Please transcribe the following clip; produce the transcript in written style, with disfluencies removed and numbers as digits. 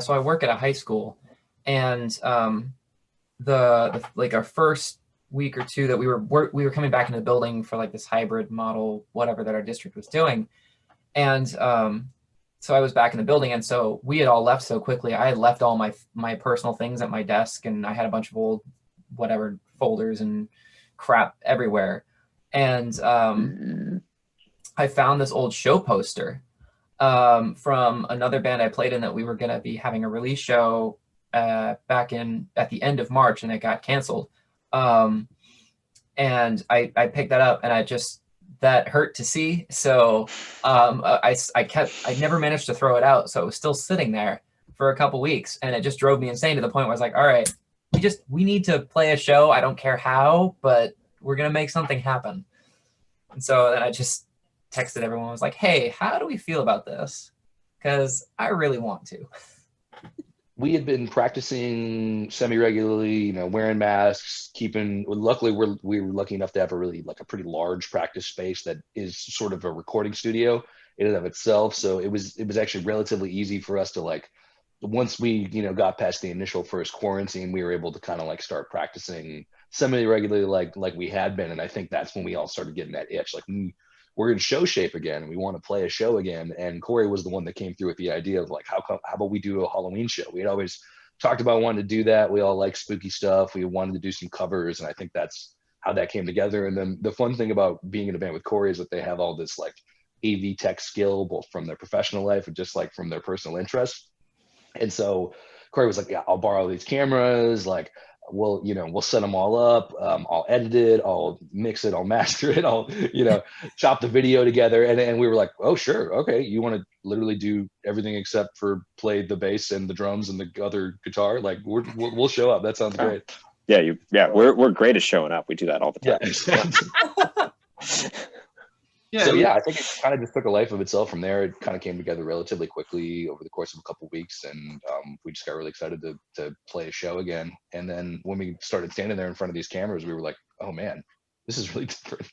so I work at a high school, and the like our first week or two that we were coming back into the building for like this hybrid model, whatever that our district was doing, and so I was back in the building, and so we had all left so quickly. I had left all my personal things at my desk, and I had a bunch of old whatever folders and crap everywhere, and Mhm. I found this old show poster from another band I played in that we were going to be having a release show back in at the end of March, and it got canceled. Um, and I picked that up, and I just that hurt to see. So I never managed to throw it out, so it was still sitting there for a couple weeks, and it just drove me insane to the point where I was like, all right, we need to play a show. I don't care how, but we're gonna make something happen. And so then I just texted everyone, was like, hey, how do we feel about this? Because I really want to. We had been practicing semi-regularly, wearing masks, keeping. Luckily, we were lucky enough to have a really like a pretty large practice space that is sort of a recording studio in and of itself. So it was actually relatively easy for us to like once we got past the initial first quarantine, we were able to kind of like start practicing semi-regularly like we had been. And I think that's when we all started getting that itch, like we're in show shape again and we want to play a show again. And Corey was the one that came through with the idea of like, how about we do a Halloween show? We had always talked about wanting to do that. We all like spooky stuff. We wanted to do some covers. And I think that's how that came together. And then the fun thing about being in a band with Corey is that they have all this like AV tech skill, both from their professional life and just like from their personal interests. And so Corey was like, yeah, I'll borrow these cameras. Like, we'll set them all up. I'll edit it. I'll mix it. I'll master it. I'll, chop the video together. And we were like, oh, sure. Okay. You want to literally do everything except for play the bass and the drums and the other guitar. Like we'll show up. That sounds Oh. great. Yeah, we're great at showing up. We do that all the Yeah. time. Yeah, So yeah, I think it kind of just took a life of itself from there. It kind of came together relatively quickly over the course of a couple of weeks, and we just got really excited to play a show again. And then when we started standing there in front of these cameras, we were like, "Oh man, this is really different."